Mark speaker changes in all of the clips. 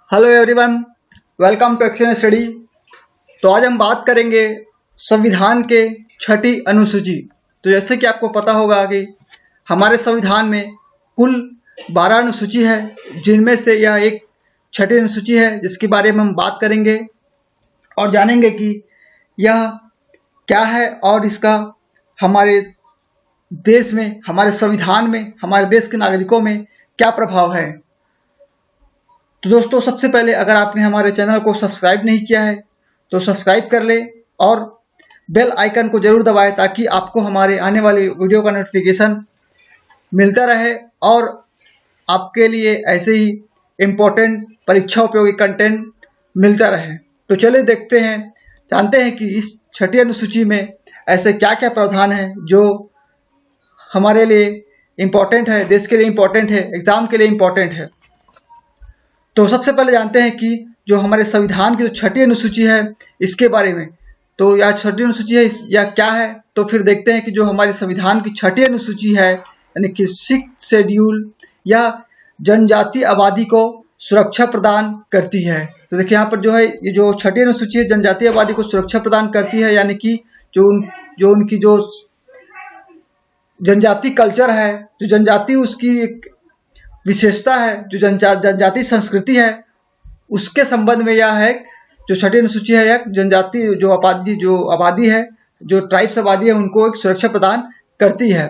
Speaker 1: Hello everyone, welcome to action study. तो आज हम बात करेंगे संविधान के छठी अनुसूची। तो जैसे कि आपको पता होगा कि हमारे संविधान में कुल 12 अनुसूची है, जिनमें से यह एक छठी अनुसूची है जिसके बारे में हम बात करेंगे और जानेंगे कि यह क्या है और इसका हमारे देश में, हमारे संविधान में, हमारे देश के नागरिकों में क्या प्रभाव है। तो दोस्तों, सबसे पहले अगर आपने हमारे चैनल को सब्सक्राइब नहीं किया है तो सब्सक्राइब कर ले और बेल आइकन को जरूर दबाएं ताकि आपको हमारे आने वाली वीडियो का नोटिफिकेशन मिलता रहे और आपके लिए ऐसे ही इम्पोर्टेंट परीक्षा उपयोगी कंटेंट मिलता रहे। तो चलिए देखते हैं, जानते हैं कि इस छठी अनुसूची में ऐसे क्या क्या प्रावधान है जो हमारे लिए इम्पोर्टेंट है, देश के लिए इम्पोर्टेंट है, एग्जाम के लिए इम्पोर्टेंट है। तो सबसे पहले जानते हैं कि जो हमारे संविधान की जो छठी अनुसूची है इसके बारे में। तो यह छठी अनुसूची है या क्या है, तो फिर देखते हैं कि जो हमारे संविधान की छठी अनुसूची है यानी कि 6th शेड्यूल, यह जनजातीय आबादी को सुरक्षा प्रदान करती है। तो देखिए यहाँ पर जो है, ये जो छठी अनुसूची है जनजातीय आबादी को सुरक्षा प्रदान करती है, यानी कि जो उनकी जो जनजाति कल्चर है, जो जनजाति उसकी एक विशेषता है, जो जनजाति संस्कृति है, उसके संबंध में यह है जो छठी अनुसूची है, यह जनजाति जो आबादी है, जो ट्राइब्स आबादी है, उनको एक सुरक्षा प्रदान करती है।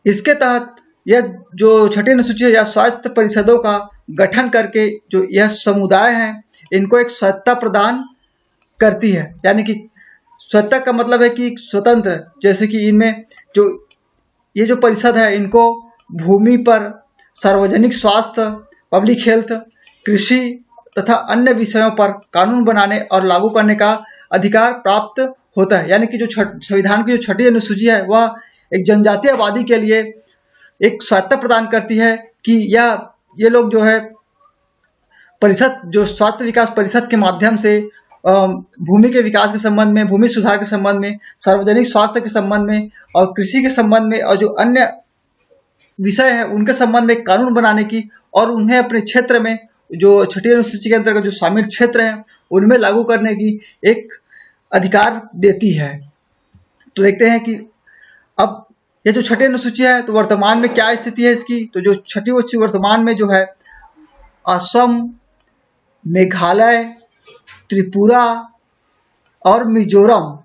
Speaker 1: इसके तहत यह जो छठी अनुसूची है यह स्वायत्त परिषदों का गठन करके जो यह समुदाय है इनको एक स्वायत्तता प्रदान करती है। यानी कि स्वायत्तता का मतलब है कि स्वतंत्र, जैसे कि इनमें जो ये जो परिषद है इनको भूमि पर, सार्वजनिक स्वास्थ्य, पब्लिक हेल्थ, कृषि तथा अन्य विषयों पर कानून बनाने और लागू करने का अधिकार प्राप्त होता है। यानी कि जो संविधान की जो छठी अनुसूची है वह एक जनजातीय आबादी के लिए एक स्वायत्तता प्रदान करती है कि ये लोग जो है परिषद, जो स्वास्थ्य विकास परिषद के माध्यम से भूमि के विकास के संबंध में, भूमि सुधार के संबंध में, सार्वजनिक स्वास्थ्य के संबंध में और कृषि के संबंध में और जो अन्य विषय है उनके संबंध में कानून बनाने की और उन्हें अपने क्षेत्र में जो छठी अनुसूची के अंतर्गत जो शामिल क्षेत्र हैं उनमें लागू करने की एक अधिकार देती है। तो देखते हैं कि अब ये जो छठी अनुसूची है तो वर्तमान में क्या स्थिति है इसकी। तो जो छठी अनुसूची वर्तमान में जो है असम, मेघालय, त्रिपुरा और मिजोरम,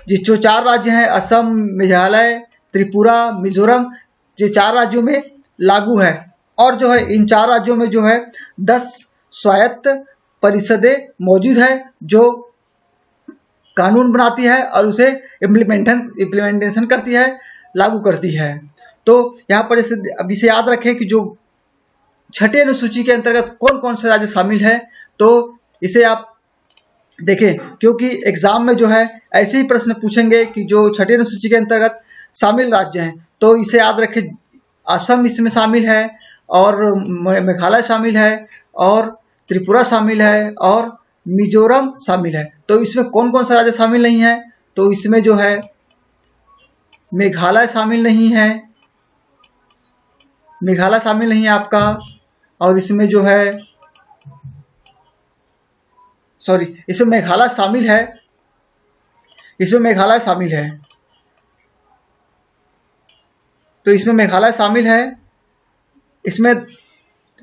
Speaker 1: जो 4 राज्य हैं असम, मेघालय, त्रिपुरा, मिजोरम, ये 4 राज्यों में लागू है। और जो है इन 4 राज्यों में जो है 10 स्वायत्त परिषदें मौजूद है जो कानून बनाती है और उसे इम्प्लीमेंटेशन करती है, लागू करती है। तो यहाँ पर अभी से याद रखें कि जो छठी अनुसूची के अंतर्गत कौन कौन से राज्य शामिल है, तो इसे आप देखें क्योंकि एग्जाम में जो है ऐसे ही प्रश्न पूछेंगे कि जो छठी अनुसूची के अंतर्गत शामिल राज्य हैं। तो इसे याद रखें, असम इसमें शामिल है और मेघालय शामिल है और त्रिपुरा शामिल है और मिजोरम शामिल है। तो इसमें कौन कौन सा राज्य शामिल नहीं है, तो इसमें जो है मेघालय शामिल नहीं है, मेघालय शामिल नहीं है आपका, और इसमें जो है इसमें मेघालय शामिल है, इसमें मेघालय शामिल है, तो इसमें मेघालय शामिल है, इसमें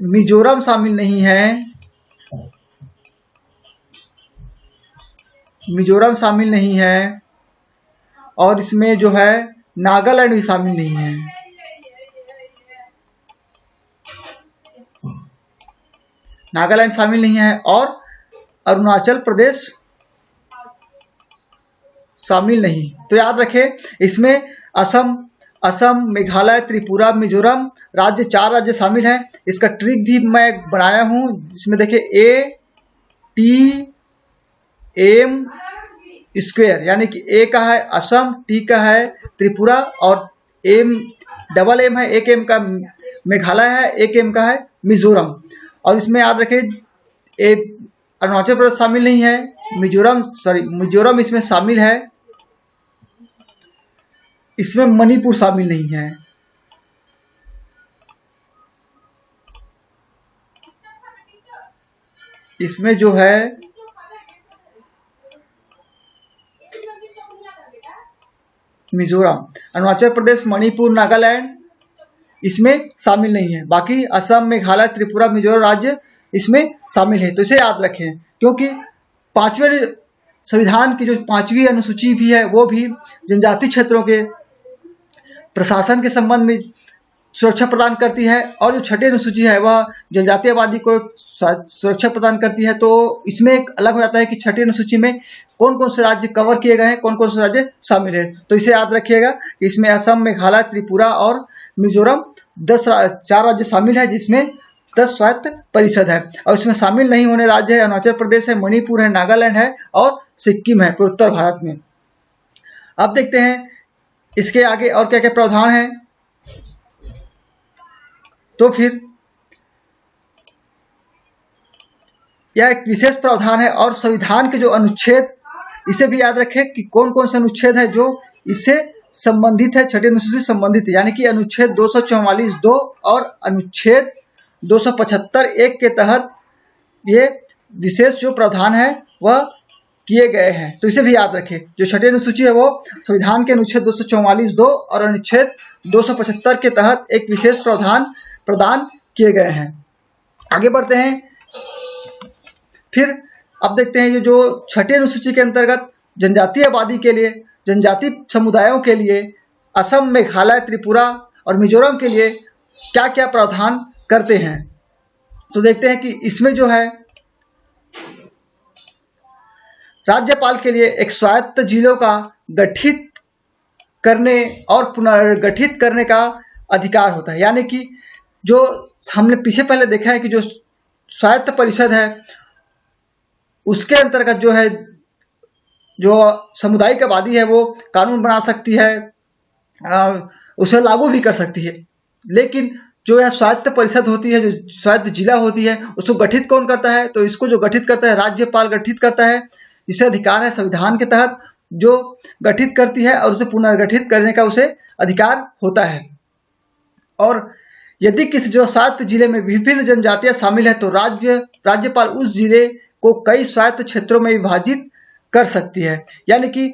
Speaker 1: मिजोरम शामिल नहीं है, मिजोरम शामिल नहीं है, और इसमें जो है नागालैंड भी शामिल नहीं है। नागालैंड शामिल नहीं है और अरुणाचल प्रदेश शामिल नहीं। तो याद रखें, इसमें असम, मेघालय, त्रिपुरा, मिजोरम राज्य 4 राज्य शामिल हैं। इसका ट्रिक भी मैं बनाया हूं जिसमें देखिए ATM स्क्वायर, यानी कि A का है असम, T का है त्रिपुरा और डबल M है, एक M का मेघालय है, एक M का है मिजोरम। और इसमें याद रखें अरुणाचल प्रदेश शामिल नहीं है, मिजोरम इसमें शामिल है, इसमें मणिपुर शामिल नहीं है। इसमें जो है मिजोरम, अरुणाचल प्रदेश, मणिपुर, नागालैंड इसमें शामिल नहीं है। बाकी असम, मेघालय, त्रिपुरा, मिजोरम राज्य इसमें शामिल है। तो इसे याद रखें, क्योंकि पांचवें संविधान की जो 5वीं अनुसूची भी है वो भी जनजाति क्षेत्रों के प्रशासन के संबंध में सुरक्षा प्रदान करती है, और जो 6ठी अनुसूची है वह जनजातीय आबादी को सुरक्षा प्रदान करती है। तो इसमें एक अलग हो जाता है कि 6ठी अनुसूची में कौन कौन से राज्य कवर किए गए हैं, कौन कौन से राज्य शामिल है। तो इसे याद रखिएगा कि इसमें असम, मेघालय, त्रिपुरा और मिजोरम 4 राज्य शामिल है, जिसमें 10 स्वायत्त परिषद है। और इसमें शामिल नहीं होने राज्य है अरुणाचल प्रदेश है, मणिपुर है, नागालैंड है और सिक्किम है उत्तर भारत में। अब देखते हैं इसके आगे और क्या क्या प्रावधान है। तो फिर यह एक विशेष प्रावधान है, और संविधान के जो अनुच्छेद, इसे भी याद रखें कि कौन कौन से अनुच्छेद है जो इससे संबंधित है, 6ठी अनुसूची से संबंधित है। यानी कि अनुच्छेद 244(2) और अनुच्छेद 275(1) के तहत ये विशेष जो प्रावधान है वह किए गए हैं। तो इसे भी याद रखें, जो 6ठी अनुसूची है वो संविधान के अनुच्छेद 244(2) और अनुच्छेद 275 के तहत एक विशेष प्रावधान प्रदान किए गए हैं। आगे बढ़ते हैं। फिर अब देखते हैं ये जो 6ठी अनुसूची के अंतर्गत जनजातीय आबादी के लिए, जनजाति समुदायों के लिए असम, मेघालय, त्रिपुरा और मिजोरम के लिए क्या क्या प्रावधान करते हैं। तो देखते हैं कि इसमें जो है राज्यपाल के लिए एक स्वायत्त जिलों का गठित करने और पुनर्गठित करने का अधिकार होता है। यानी कि जो हमने पीछे पहले देखा है कि जो स्वायत्त परिषद है उसके अंतर्गत जो है जो सामुदायिक आबादी है वो कानून बना सकती है, उसे लागू भी कर सकती है। लेकिन जो यह स्वायत्त परिषद होती है, जो स्वायत्त जिला होती है, उसको गठित कौन करता है? तो इसको जो गठित करता है राज्यपाल गठित करता है। इसे अधिकार है संविधान के तहत जो गठित करती है और उसे पुनर्गठित करने का उसे अधिकार होता है। और यदि किसी जो स्वायत्त जिले में विभिन्न जनजातियां शामिल है तो राज्यपाल उस जिले को कई स्वायत्त क्षेत्रों में विभाजित कर सकती है। यानी कि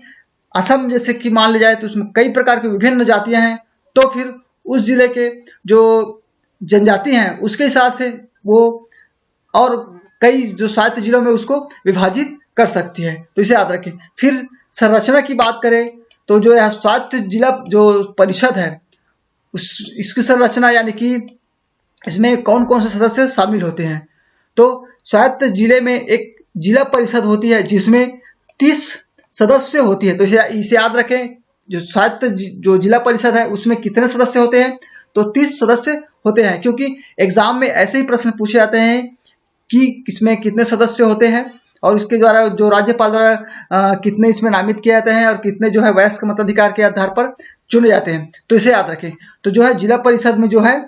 Speaker 1: असम जैसे कि मान लिया जाए तो उसमें कई प्रकार की विभिन्न जातियां हैं, तो फिर उस जिले के जो जनजाति हैं उसके हिसाब से वो और कई जो स्वायत्त जिलों में उसको विभाजित कर सकती है। तो इसे याद रखें। फिर संरचना की बात करें तो जो यह स्वायत्त जिला जो परिषद है इसकी संरचना, यानी कि इसमें कौन कौन से सदस्य शामिल होते हैं। तो स्वायत्त जिले में एक जिला परिषद होती है जिसमें 30 सदस्य होती है। तो इसे याद रखें, जो स्वायत्त जो जिला परिषद है उसमें कितने सदस्य होते हैं? तो 30 सदस्य होते हैं, क्योंकि एग्जाम में ऐसे ही प्रश्न पूछे जाते हैं कि इसमें कितने सदस्य होते हैं और उसके द्वारा जो राज्यपाल द्वारा कितने इसमें नामित किए जाते हैं और कितने जो है वयस्क मताधिकार के आधार पर चुने जाते हैं। तो इसे याद रखें। तो जो है जिला परिषद में जो है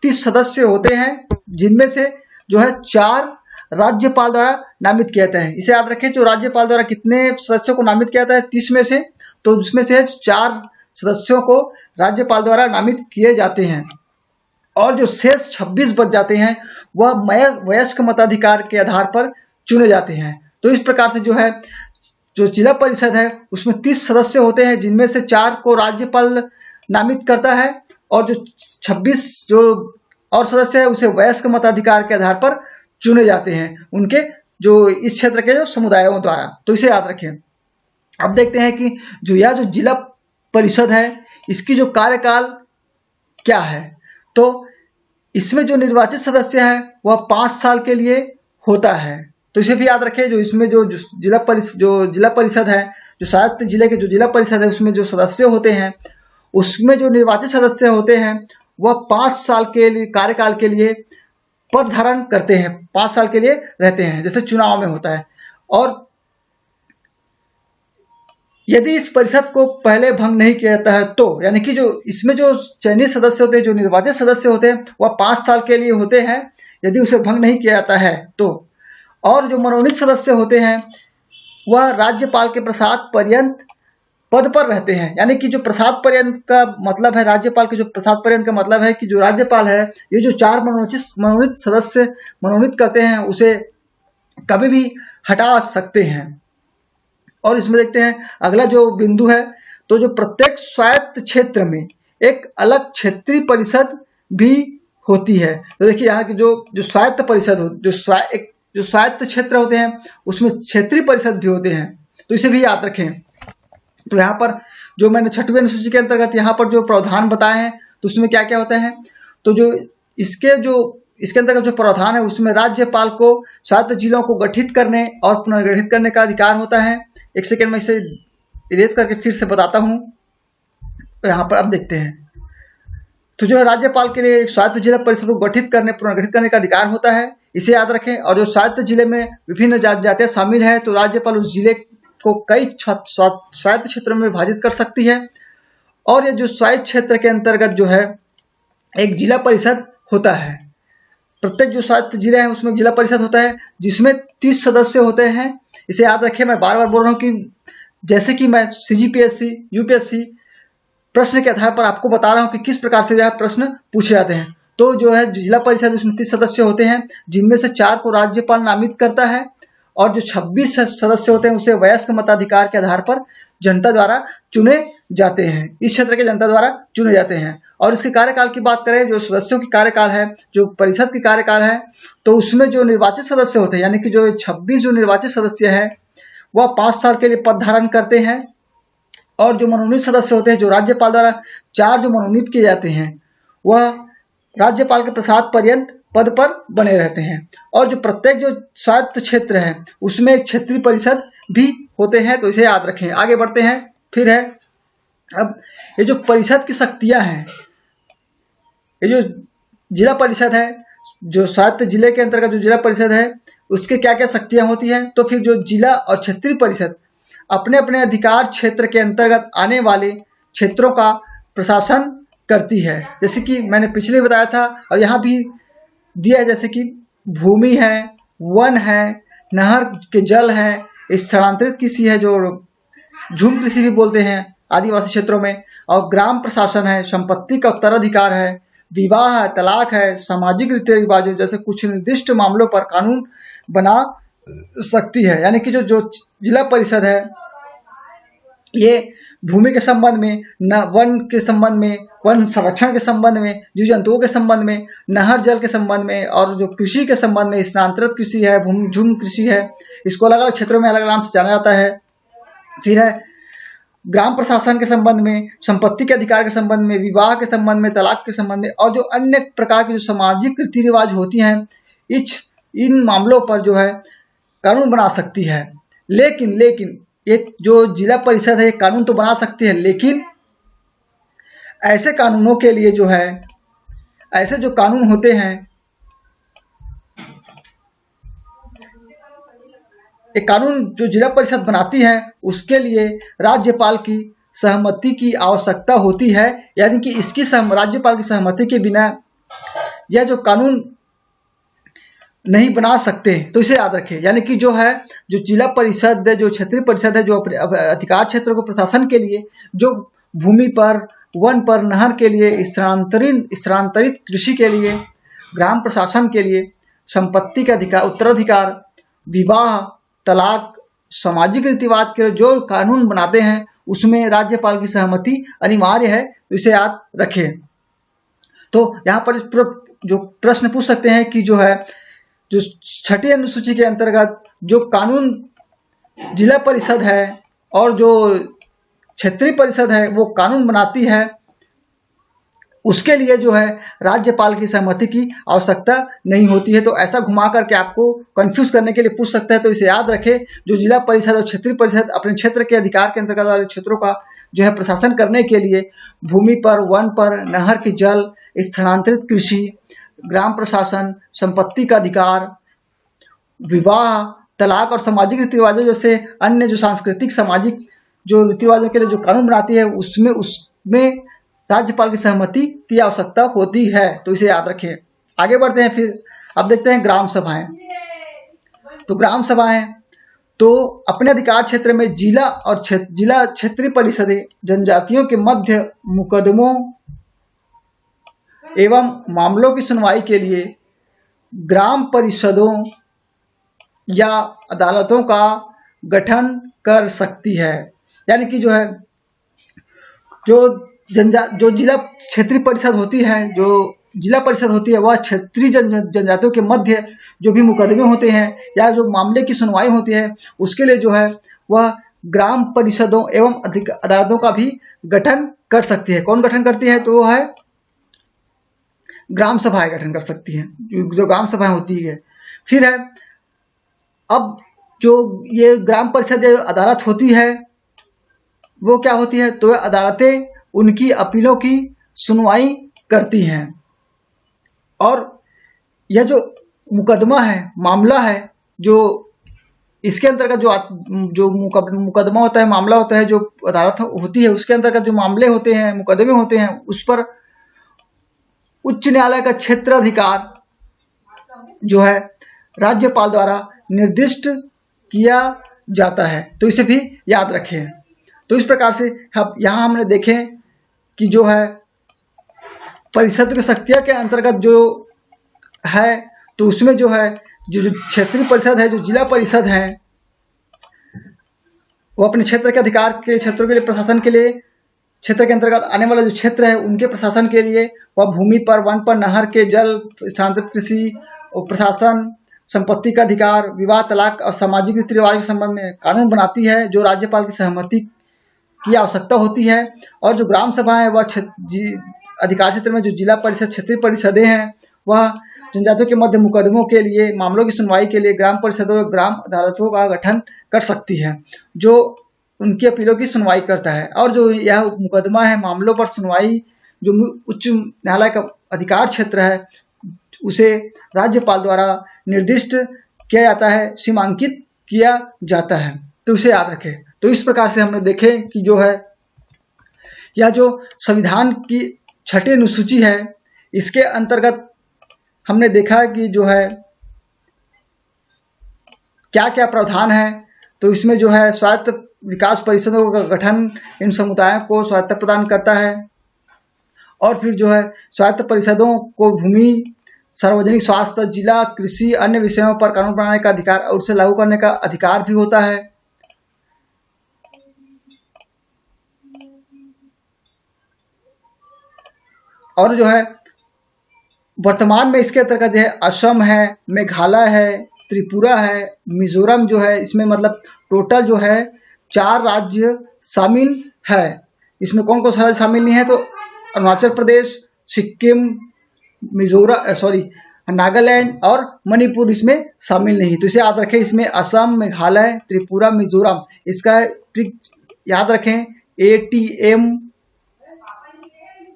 Speaker 1: 30 सदस्य होते हैं, जिनमें से जो है 4 राज्यपाल द्वारा नामित किए जाते हैं। इसे याद रखें, जो राज्यपाल द्वारा कितने सदस्यों को नामित किया जाता है 30 में से, तो उसमें से 4 सदस्यों को राज्यपाल द्वारा नामित किए जाते हैं और जो शेष 26 बच जाते हैं वह वयस्क मताधिकार के आधार पर चुने जाते हैं। तो इस प्रकार से जो है जो जिला परिषद है उसमें 30 सदस्य होते हैं, जिनमें से 4 को राज्यपाल नामित करता है और जो 26 जो और सदस्य है उसे वयस्क मताधिकार के आधार पर चुने जाते हैं उनके जो इस क्षेत्र के जो समुदायों द्वारा। तो इसे याद रखें। अब देखते हैं कि जो यह जो जिला परिषद है इसकी जो कार्यकाल क्या है। तो इसमें जो निर्वाचित सदस्य है वह 5 साल के लिए होता है। तो इसे भी याद रखें, जो इसमें जो जिला परिषद है, जो स्वायत्त जिले के जो जिला परिषद है उसमें जो सदस्य होते हैं उसमें जो निर्वाचित सदस्य होते हैं वह 5 साल के लिए कार्यकाल के लिए पद धारण करते हैं, 5 साल के लिए रहते हैं, जैसे चुनाव में होता है। और यदि इस परिषद को पहले भंग नहीं किया जाता है तो, यानी कि जो इसमें जो चयनित सदस्य होते हैं, जो निर्वाचित सदस्य होते हैं वह 5 साल के लिए होते हैं यदि उसे भंग नहीं किया जाता है तो। और जो मनोनीत सदस्य होते हैं वह राज्यपाल के प्रसाद पर्यंत पद पर रहते हैं। यानी कि जो प्रसाद पर्यंत का मतलब है, राज्यपाल के जो प्रसाद पर्यंत का मतलब है कि जो राज्यपाल है ये जो 4 मनोनीत सदस्य मनोनीत करते हैं उसे कभी भी हटा सकते हैं। और इसमें देखते हैं अगला जो बिंदु है, तो जो प्रत्येक स्वायत्त क्षेत्र में एक अलग क्षेत्रीय परिषद भी होती है। तो देखिए यहाँ की जो जो स्वायत्त परिषद हो, जो स्वायत्त क्षेत्र होते हैं उसमें क्षेत्रीय परिषद भी होते हैं, तो इसे भी याद रखें। तो यहाँ पर जो मैंने 6वीं अनुसूची के अंतर्गत यहाँ पर जो प्रावधान बताए हैं, तो उसमें क्या क्या होता है, तो जो इसके अंतर्गत जो प्रावधान है उसमें राज्यपाल को स्वायत्त जिलों को गठित करने और पुनर्गठित करने का अधिकार होता है। एक सेकेंड में इसे इरेज करके फिर से बताता हूँ। तो यहाँ पर अब देखते हैं, तो जो है राज्यपाल के लिए स्वायत्त जिला परिषद को गठित करने पुनर्गठित करने का अधिकार होता है, इसे याद रखें। और जो स्वायत्त जिले में विभिन्न जातियां शामिल है, तो राज्यपाल उस जिले को कई स्वायत्त क्षेत्रों में विभाजित कर सकती है। और ये जो स्वायत्त क्षेत्र के अंतर्गत जो है एक जिला परिषद होता है। प्रत्येक जो स्वायत्त जिले हैं उसमें जिला परिषद होता है जिसमें 30 सदस्य होते हैं। इसे याद रखें। मैं बार बार बोल रहा हूँ कि जैसे कि मैं CGPSC UPSC प्रश्न के आधार पर आपको बता रहा हूँ कि किस प्रकार से यह प्रश्न पूछे जाते हैं। तो जो है जिला परिषद उसमें 30 सदस्य होते हैं, जिनमें से 4 को राज्यपाल नामित करता है और जो 26 सदस्य होते हैं उसे वयस्क मताधिकार के आधार पर जनता द्वारा चुने जाते हैं। इस क्षेत्र के जनता द्वारा चुने जाते हैं। और इसके कार्यकाल की बात करें, जो सदस्यों की कार्यकाल है, जो परिषद की कार्यकाल है, तो उसमें जो निर्वाचित सदस्य होते हैं, यानी कि जो 26 जो निर्वाचित सदस्य हैं वह 5 साल के लिए पद धारण करते हैं। और जो मनोनीत सदस्य होते हैं, जो राज्यपाल द्वारा 4 जो मनोनीत किए जाते हैं, वह राज्यपाल के प्रसाद पर्यंत पद पर बने रहते हैं। और जो प्रत्येक जो स्वायत्त क्षेत्र है उसमें एक क्षेत्रीय परिषद भी होते हैं, तो इसे याद रखें। आगे बढ़ते हैं। फिर है अब ये जो परिषद की शक्तियां हैं, ये जो जिला परिषद है, जो स्वायत्त जिले के अंतर्गत जो जिला परिषद है उसके क्या क्या शक्तियां होती हैं। तो फिर जो जिला और क्षेत्रीय परिषद अपने अपने अधिकार क्षेत्र के अंतर्गत आने वाले क्षेत्रों का प्रशासन करती है। जैसे कि मैंने पिछले बताया था और यहाँ भी दिया है, जैसे कि भूमि है, वन है, नहर के जल है, स्थानांतरित कृषि है जो झूम कृषि भी बोलते हैं आदिवासी क्षेत्रों में, और ग्राम प्रशासन है, संपत्ति का उत्तराधिकार है, विवाह है, तलाक है, सामाजिक रीति रिवाजों जैसे कुछ निर्दिष्ट मामलों पर कानून बना सकती है। यानी कि जो जिला परिषद है ये भूमि के संबंध में, वन के संबंध में, वन संरक्षण के संबंध में, जीव जंतुओं के संबंध में, नहर जल के संबंध में, और जो कृषि के संबंध में स्थानांतरित कृषि है, झूम कृषि है, इसको अलग अलग क्षेत्रों में अलग अलग नाम से जाना जाता है। फिर है ग्राम प्रशासन के संबंध में, संपत्ति के अधिकार के संबंध में, विवाह के संबंध में, तलाक के संबंध में, और जो अन्य प्रकार की जो सामाजिक रीति रिवाज होती हैं इन मामलों पर जो है कानून बना सकती है। लेकिन ये जो जिला परिषद है ये कानून तो बना सकती है, लेकिन ऐसे कानूनों के लिए जो है ऐसे जो कानून होते हैं, एक कानून जो जिला परिषद बनाती है उसके लिए राज्यपाल की सहमति की आवश्यकता होती है। यानी कि इसकी राज्यपाल की सहमति के बिना यह जो कानून नहीं बना सकते, तो इसे याद रखें। यानी कि जो है जो जिला परिषद है, जो क्षेत्रीय परिषद है, जो अधिकार क्षेत्रों के प्रशासन के लिए, जो भूमि पर, वन पर, नहर के लिए, स्थानांतरित कृषि के लिए, ग्राम प्रशासन के लिए, संपत्ति का अधिकार, उत्तराधिकार, विवाह, तलाक, सामाजिक रीतिवाद के लिए जो कानून बनाते हैं उसमें राज्यपाल की सहमति अनिवार्य है, तो इसे याद रखें। तो यहाँ पर जो प्रश्न पूछ सकते हैं कि जो है जो 6ठी अनुसूची के अंतर्गत जो कानून जिला परिषद है और जो क्षेत्रीय परिषद है वो कानून बनाती है, उसके लिए जो है राज्यपाल की सहमति की आवश्यकता नहीं होती है। तो ऐसा घुमा करके आपको कंफ्यूज करने के लिए पूछ सकता है, तो इसे याद रखें। जो जिला परिषद और क्षेत्रीय परिषद अपने क्षेत्र के अधिकार के अंतर्गत वाले क्षेत्रों का जो है प्रशासन करने के लिए भूमि पर, वन पर, नहर के जल, स्थानांतरित कृषि, ग्राम प्रशासन, संपत्ति का अधिकार, विवाह, तलाक और सामाजिक रीति रिवाजों जैसे अन्य जो सांस्कृतिक सामाजिक जो रीति रिवाजों के लिए जो कानून बनाती है उसमें राज्यपाल की सहमति की आवश्यकता होती है, तो इसे याद रखें। आगे बढ़ते हैं। फिर अब देखते हैं ग्राम सभाएं। तो ग्राम सभाएं तो अपने अधिकार क्षेत्र में जिला और जिला क्षेत्रीय परिषदें जनजातियों के मध्य मुकदमों एवं मामलों की सुनवाई के लिए ग्राम परिषदों या अदालतों का गठन कर सकती है। यानी कि जो है जो जिला क्षेत्रीय परिषद होती है, जो जिला परिषद होती है, वह क्षेत्रीय जनजातियों के मध्य जो भी मुकदमे होते हैं या जो मामले की सुनवाई होती है उसके लिए जो है वह ग्राम परिषदों एवं अदालतों का भी गठन कर सकती है। कौन गठन करती है? तो वह है ग्राम सभाएं गठन कर सकती हैं, जो ग्राम सभाएं होती है। फिर है अब जो ये ग्राम परिषद अदालत होती है वो क्या होती है? तो अदालतें उनकी अपीलों की सुनवाई करती हैं और यह जो मुकदमा है, मामला है, जो इसके अंतर्गत जो मुकदमा होता है, मामला होता है, जो अदालत होती है उसके अंतर्गत जो मामले होते हैं, मुकदमे होते हैं, उस पर उच्च न्यायालय का क्षेत्राधिकार जो है राज्यपाल द्वारा निर्दिष्ट किया जाता है। तो इसे भी याद रखें। तो इस प्रकार से यहाँ हमने देखे कि जो है परिषद की शक्तियाँ के अंतर्गत जो है, तो उसमें जो है जो क्षेत्रीय परिषद है, जो जिला परिषद है, वो अपने क्षेत्र के अधिकार के क्षेत्रों के लिए, प्रशासन के लिए, क्षेत्र के अंतर्गत आने वाला जो क्षेत्र है उनके प्रशासन के लिए वह भूमि पर, वन पर, नहर के जल, स्थानांतरित कृषि और प्रशासन, संपत्ति का अधिकार, विवाह, तलाक और सामाजिक रीति रिवाज के संबंध में कानून बनाती है, जो राज्यपाल की सहमति की आवश्यकता होती है। और जो ग्राम सभा है वह अधिकार क्षेत्र में जो जिला परिषद, क्षेत्रीय परिषदें हैं, वह जनजातियों के मध्य मुकदमों के लिए, मामलों की सुनवाई के लिए ग्राम परिषदों, ग्राम अदालतों का गठन कर सकती है, जो उनकी अपीलों की सुनवाई करता है। और जो यह मुकदमा है, मामलों पर सुनवाई, जो उच्च न्यायालय का अधिकार क्षेत्र है, उसे राज्यपाल द्वारा निर्दिष्ट किया जाता है, सीमांकित किया जाता है। तो उसे याद रखें। तो इस प्रकार से हमने देखे कि जो है यह जो संविधान की 6ठी अनुसूची है, इसके अंतर्गत हमने देखा कि जो है क्या क्या प्रावधान है। तो इसमें जो है स्वायत्त विकास परिषदों का गठन इन समुदायों को स्वायत्त प्रदान करता है। और फिर जो है स्वायत्त परिषदों को भूमि, सार्वजनिक स्वास्थ्य, जिला, कृषि, अन्य विषयों पर कानून बनाने का अधिकार और उसे लागू करने का अधिकार भी होता है। और जो है वर्तमान में इसके अंतर्गत है असम है, मेघालय है, त्रिपुरा है, मिजोरम जो है, इसमें मतलब टोटल जो है 4 राज्य शामिल है। इसमें कौन कौन सा राज्य शामिल नहीं है? तो अरुणाचल प्रदेश, सिक्किम, नागालैंड और मणिपुर इसमें शामिल नहीं। तो इसे याद रखें। इसमें असम, मेघालय, त्रिपुरा, मिजोरम, इसका ट्रिक याद रखें। ATM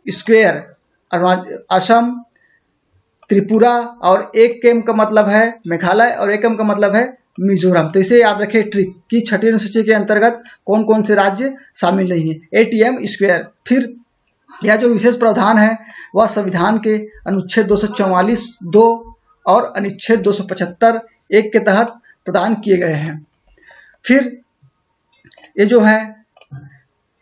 Speaker 1: स्क्वायर असम, त्रिपुरा, और एक केम का मतलब है मेघालय और एक केम का मतलब है मिजोरम। तो इसे याद रखें ट्रिक कि 6ठी अनुसूची के अंतर्गत कौन कौन से राज्य शामिल नहीं है। ATM square. फिर यह जो विशेष प्रावधान है वह संविधान के अनुच्छेद 244(2) और अनुच्छेद 275(1) के तहत प्रदान किए गए हैं। फिर ये जो है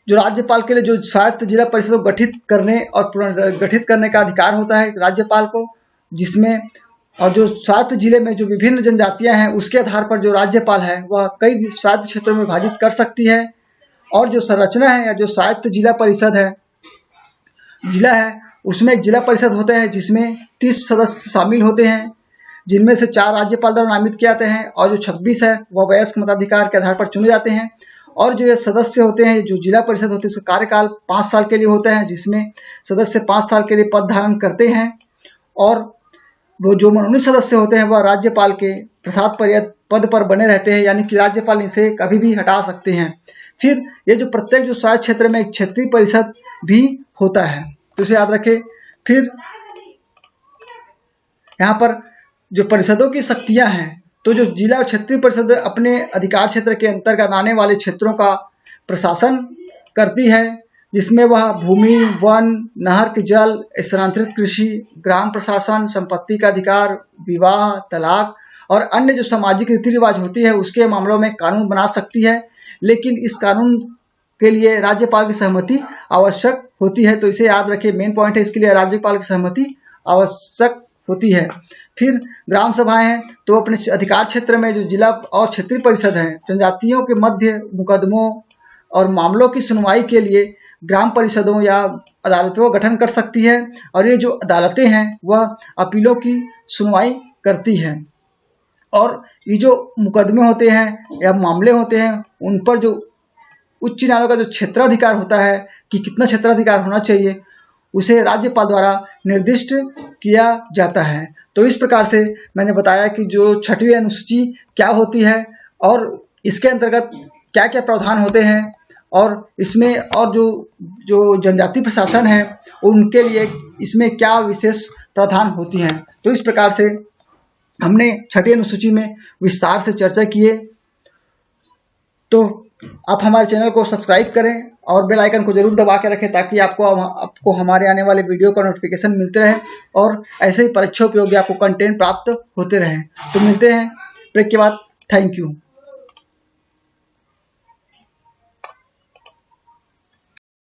Speaker 1: जो राज्यपाल के लिए जो स्वायत्त जिला परिषद को गठित करने और पुनर्गठित करने का अधिकार होता है राज्यपाल को, जिसमें और जो स्वायत्त जिले में जो विभिन्न जनजातियां हैं उसके आधार पर जो राज्यपाल है वह कई स्वायत्त क्षेत्रों में विभाजित कर सकती है। और जो संरचना है या जो स्वायत्त जिला परिषद है, जिला है, उसमें एक जिला परिषद होता है जिसमें 30 सदस्य शामिल होते हैं, जिनमें से 4 राज्यपाल द्वारा नामित किए जाते हैं और जो 26 है वह वयस्क मताधिकार के आधार पर चुने जाते हैं। और जो ये सदस्य होते हैं, जो जिला परिषद होती है, उसका कार्यकाल 5 साल के लिए होता है, जिसमें सदस्य 5 साल के लिए पद धारण करते हैं। और वो जो मनोनीत सदस्य होते हैं वह राज्यपाल के प्रसाद पद पर बने रहते हैं, यानी कि राज्यपाल इसे कभी भी हटा सकते हैं। फिर ये जो प्रत्येक जो स्वायत्त क्षेत्र में एक क्षेत्रीय परिषद भी होता है, तो इसे याद रखें। फिर यहाँ पर जो परिषदों की शक्तियां हैं, तो जो जिला और क्षेत्रीय परिषद अपने अधिकार क्षेत्र के अंतर्गत आने वाले क्षेत्रों का प्रशासन करती है, जिसमें वह भूमि, वन, नहर के जल, स्थानांतरित कृषि, ग्राम प्रशासन, संपत्ति का अधिकार, विवाह, तलाक और अन्य जो सामाजिक रीति रिवाज होती है उसके मामलों में कानून बना सकती है। लेकिन इस कानून के लिए राज्यपाल की सहमति आवश्यक होती है। तो इसे याद रखिए, मेन पॉइंट है, इसके लिए राज्यपाल की सहमति आवश्यक होती है। फिर ग्राम सभाएं हैं तो अपने अधिकार क्षेत्र में जो जिला और क्षेत्रीय परिषद हैं, जनजातियों के मध्य मुकदमों और मामलों की सुनवाई के लिए ग्राम परिषदों या अदालतों का गठन कर सकती है, और ये जो अदालतें हैं वह अपीलों की सुनवाई करती हैं। और ये जो मुकदमे होते हैं या मामले होते हैं, उन पर जो उच्च न्यायालय का जो क्षेत्राधिकार होता है कि कितना क्षेत्राधिकार होना चाहिए, उसे राज्यपाल द्वारा निर्दिष्ट किया जाता है। तो इस प्रकार से मैंने बताया कि जो 6वीं अनुसूची क्या होती है और इसके अंतर्गत क्या क्या प्रावधान होते हैं, और इसमें और जो जनजाति प्रशासन है उनके लिए इसमें क्या विशेष प्रावधान होती हैं। तो इस प्रकार से हमने 6वीं अनुसूची में विस्तार से चर्चा किए। तो आप हमारे चैनल को सब्सक्राइब करें और बेल आइकन को जरूर दबा के रखें ताकि आपको हमारे आने वाले वीडियो का नोटिफिकेशन मिलते रहे और ऐसे ही परीक्षा उपयोगी आपको कंटेंट प्राप्त होते रहें। तो मिलते हैं ब्रेक के बाद। Thank you.